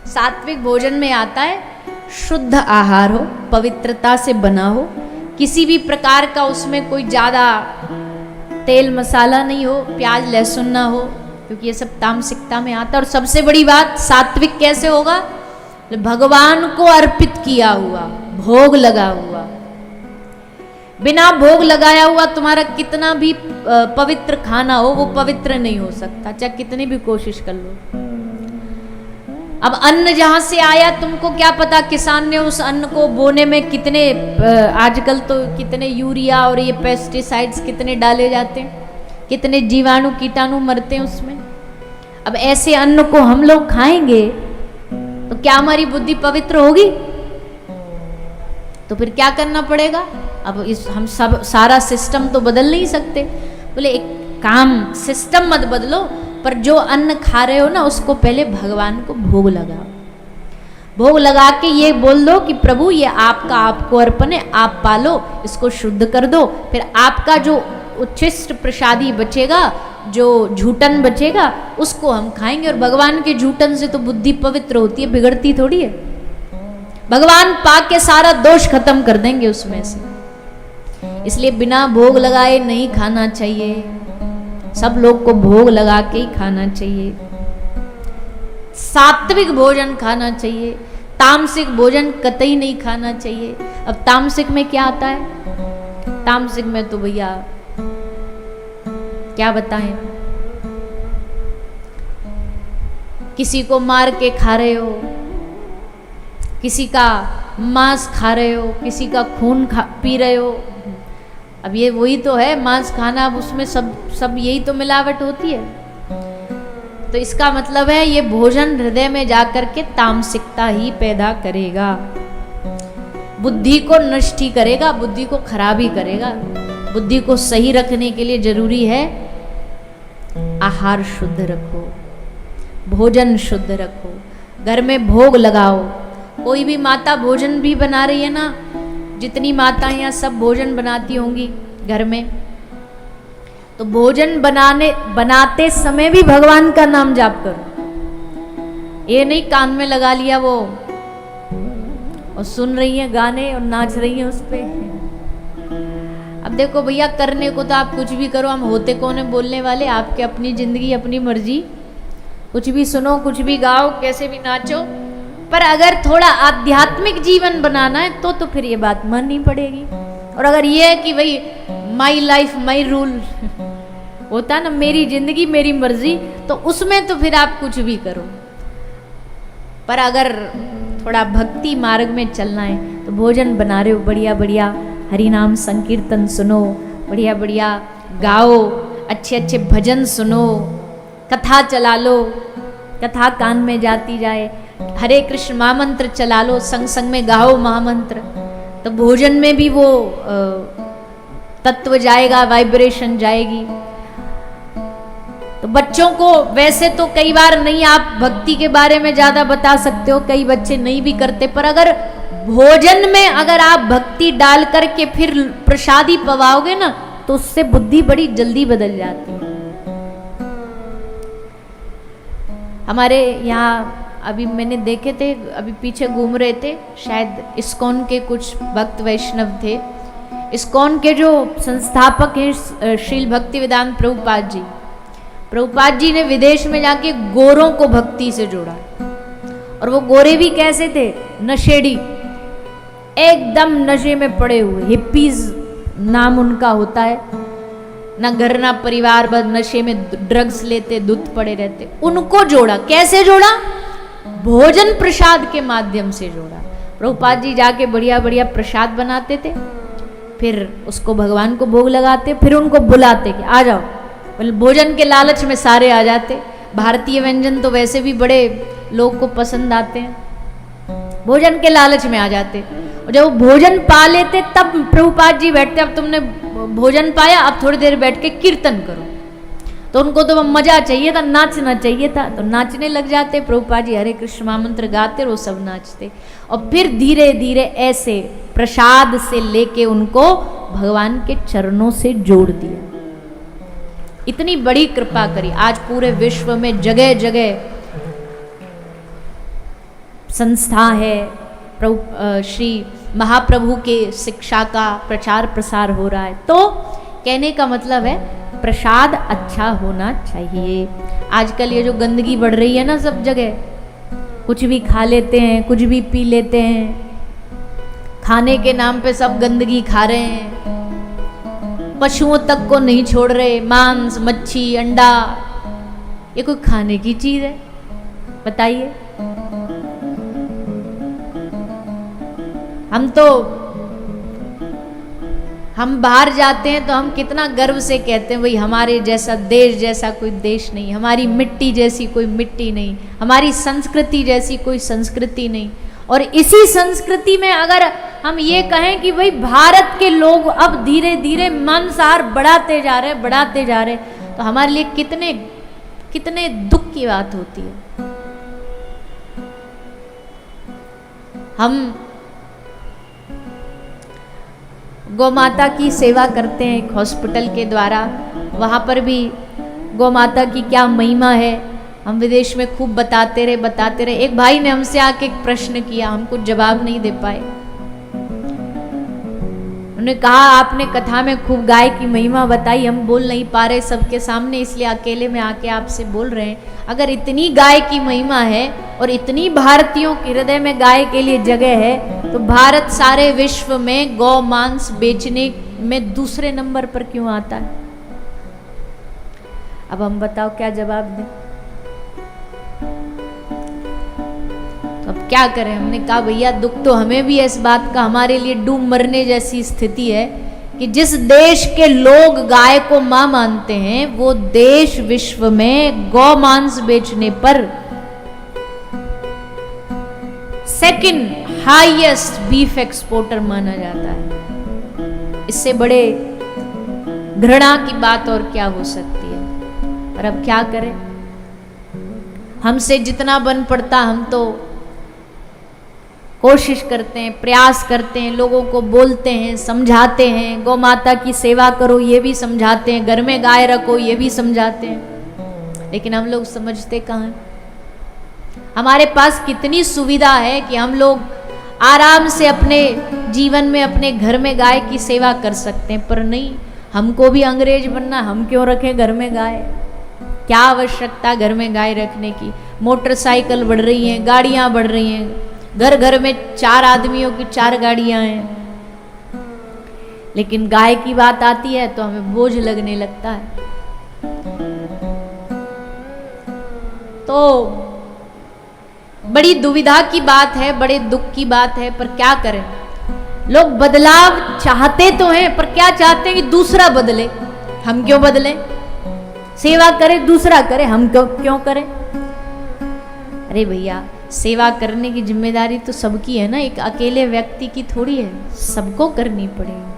सात्विक भोजन में आता है शुद्ध आहार हो, पवित्रता से बना हो, किसी भी प्रकार का उसमें कोई ज़्यादा तेल मसाला नहीं हो, प्याज लहसुन ना हो, क्योंकि ये सब तामसिकता में आता है। और सबसे बड़ी बात, सात्विक कैसे होगा? भगवान को अर्पित किया हुआ, भोग लगा हुआ। बिना भोग लगाया हुआ तुम्हारा कितना भी पवित्र खाना हो, वो पवित्र नहीं हो सकता, चाहे कितनी भी कोशिश कर लो। अब अन्न जहां से आया तुमको क्या पता, किसान ने उस अन्न को बोने में कितने आजकल तो कितने यूरिया और ये पेस्टिसाइड्स कितने डाले जाते हैं, कितने जीवाणु कीटाणु मरते हैं उसमें। अब ऐसे अन्न को हम लोग खाएंगे तो क्या हमारी बुद्धि पवित्र होगी? तो फिर क्या करना पड़ेगा? अब हम सब सारा सिस्टम तो बदल नहीं सकते। बोले एक काम, सिस्टम मत बदलो, पर जो अन्न खा रहे हो ना उसको पहले भगवान को भोग लगाओ। भोग लगा के ये बोल दो कि प्रभु ये आपका, आपको अर्पण है, आप पालो, इसको शुद्ध कर दो। फिर आपका जो उच्छिष्ट प्रसादी बचेगा, जो झूठन बचेगा, उसको हम खाएंगे। और भगवान के झूठन से तो बुद्धि पवित्र होती है, बिगड़ती थोड़ी है। भगवान पाक के सारा दोष खत्म कर देंगे उसमें से। इसलिए बिना भोग लगाए नहीं खाना चाहिए, सब लोग को भोग लगा के ही खाना चाहिए। सात्विक भोजन खाना चाहिए, तामसिक भोजन कतई नहीं खाना चाहिए। अब तामसिक में क्या आता है? तामसिक में तो भैया क्या बताएं, किसी को मार के खा रहे हो, किसी का मांस खा रहे हो, किसी का खून पी रहे हो। अब ये वही तो है मांस खाना, अब उसमें सब यही तो मिलावट होती है। तो इसका मतलब है ये भोजन हृदय में जाकर के तामसिकता ही पैदा करेगा, बुद्धि को नष्ट ही करेगा, बुद्धि को खराब ही करेगा। बुद्धि को सही रखने के लिए जरूरी है आहार शुद्ध रखो, भोजन शुद्ध रखो, घर में भोग लगाओ। कोई भी माता भोजन भी बना रही है ना, जितनी माताएं यहाँ सब भोजन बनाती होंगी घर में, तो भोजन बनाते समय भी भगवान का नाम जाप करो। ये नहीं कान में लगा लिया वो और सुन रही है गाने और नाच रही है उस पे। अब देखो भैया, करने को तो आप कुछ भी करो, हम होते कौन है बोलने वाले? आपके अपनी जिंदगी, अपनी मर्जी, कुछ भी सुनो, कुछ भी गाओ, कैसे भी नाचो। पर अगर थोड़ा आध्यात्मिक जीवन बनाना है तो फिर ये बात माननी पड़ेगी। और अगर ये है कि भाई माई लाइफ माई रूल होता ना, मेरी जिंदगी मेरी मर्जी, तो उसमें तो फिर आप कुछ भी करो। पर अगर थोड़ा भक्ति मार्ग में चलना है तो भोजन बना रहे हो, बढ़िया बढ़िया हरि नाम संकीर्तन सुनो, बढ़िया बढ़िया गाओ, अच्छे अच्छे भजन सुनो, कथा चला लो, कथा कान में जाती जाए, हरे कृष्ण महामंत्र चला लो, संग संग में गाओ महामंत्र, तो भोजन में भी वो तत्व जाएगा, वाइब्रेशन जाएगी। तो बच्चों को वैसे तो कई बार नहीं आप भक्ति के बारे में ज्यादा बता सकते हो, कई बच्चे नहीं भी करते, पर अगर भोजन में अगर आप भक्ति डाल करके फिर प्रसादी पवाओगे ना, तो उससे बुद्धि बड़ी जल्दी बदल जाती है। हमारे यहाँ अभी मैंने देखे थे, अभी पीछे घूम रहे थे, शायद इस्कॉन के कुछ भक्त वैष्णव थे। इस्कॉन के जो संस्थापक हैं श्रील भक्ति वेदांत प्रभुपाद जी, प्रभुपाद जी ने विदेश में जाके गोरों को भक्ति से जोड़ा। और वो गोरे भी कैसे थे? नशेड़ी, एकदम नशे में पड़े हुए, हिप्पीज नाम उनका होता है, ना घर ना परिवार, बस नशे में ड्रग्स लेते, धुत पड़े रहते। उनको जोड़ा। कैसे जोड़ा? भोजन प्रसाद के माध्यम से जोड़ा। प्रभुपाद जी जाके बढ़िया बढ़िया प्रसाद बनाते थे, फिर उसको भगवान को भोग लगाते, फिर उनको बुलाते कि आ जाओ। बोले भोजन के लालच में सारे आ जाते। भारतीय व्यंजन तो वैसे भी बड़े लोग को पसंद आते हैं, भोजन के लालच में आ जाते। और जब वो भोजन पा लेते तब प्रभुपाद जी बैठते, अब तुमने भोजन पाया, अब थोड़ी देर बैठ के कीर्तन करो। तो उनको तो मजा चाहिए था, नाचना चाहिए था, तो नाचने लग जाते। प्रभुपाद जी हरे कृष्ण महामंत्र गाते और वो सब नाचते। और फिर धीरे धीरे ऐसे प्रसाद से लेके उनको भगवान के चरणों से जोड़ दिया। इतनी बड़ी कृपा करी। आज पूरे विश्व में जगह जगह संस्था है, श्री महाप्रभु के शिक्षा का प्रचार प्रसार हो रहा है। तो कहने का मतलब है प्रसाद अच्छा होना चाहिए। आजकल ये जो गंदगी बढ़ रही है ना सब जगह, कुछ भी खा लेते हैं, कुछ भी पी लेते हैं, खाने के नाम पे सब गंदगी खा रहे हैं, पशुओं तक को नहीं छोड़ रहे, मांस, मच्छी, अंडा, ये कोई खाने की चीज है? बताइए। हम बाहर जाते हैं तो हम कितना गर्व से कहते हैं भाई हमारे जैसा देश जैसा कोई देश नहीं, हमारी मिट्टी जैसी कोई मिट्टी नहीं, हमारी संस्कृति जैसी कोई संस्कृति नहीं। और इसी संस्कृति में अगर हम ये कहें कि भाई भारत के लोग अब धीरे धीरे मांसाहार बढ़ाते जा रहे, तो हमारे लिए कितने दुख की बात होती है। हम गौ माता की सेवा करते हैं एक हॉस्पिटल के द्वारा, वहाँ पर भी गौ माता की क्या महिमा है हम विदेश में खूब बताते रहे। एक भाई ने हमसे आके एक प्रश्न किया, हम कुछ जवाब नहीं दे पाए। उन्होंने कहा आपने कथा में खूब गाय की महिमा बताई, हम बोल नहीं पा रहे सबके सामने, इसलिए अकेले में आके आपसे बोल रहे हैं। अगर इतनी गाय की महिमा है और इतनी भारतीयों के हृदय में गाय के लिए जगह है, तो भारत सारे विश्व में गौ मांस बेचने में दूसरे नंबर पर क्यों आता है? अब हम बताओ क्या जवाब दें? तो अब क्या करें? हमने कहा भैया दुख तो हमें भी है इस बात का, हमारे लिए डूब मरने जैसी स्थिति है कि जिस देश के लोग गाय को मां मानते हैं वो देश विश्व में गौ मांस बेचने पर सेकंड हाईएस्ट बीफ एक्सपोर्टर माना जाता है। इससे बड़े घृणा की बात और क्या हो सकती है? और अब क्या करें? हमसे जितना बन पड़ता हम तो कोशिश करते हैं, प्रयास करते हैं, लोगों को बोलते हैं, समझाते हैं, गौ माता की सेवा करो ये भी समझाते हैं, घर में गाय रखो ये भी समझाते हैं, लेकिन हम लोग समझते कहाँ हैं? हमारे पास कितनी सुविधा है कि हम लोग आराम से अपने जीवन में अपने घर में गाय की सेवा कर सकते हैं, पर नहीं, हमको भी अंग्रेज बनना, हम क्यों रखें घर में गाय? क्या आवश्यकता घर में गाय रखने की? मोटरसाइकिल बढ़ रही हैं, गाड़ियां बढ़ रही हैं, घर घर में 4 आदमियों की 4 गाड़ियां हैं, लेकिन गाय की बात आती है तो हमें बोझ लगने लगता है। तो बड़ी दुविधा की बात है, बड़े दुख की बात है, पर क्या करें? लोग बदलाव चाहते तो हैं, पर क्या चाहते हैं कि दूसरा बदले। हम क्यों बदलें? सेवा करे दूसरा करे, हम क्यों करें? अरे भैया सेवा करने की जिम्मेदारी तो सबकी है ना, एक अकेले व्यक्ति की थोड़ी है, सबको करनी पड़ेगी।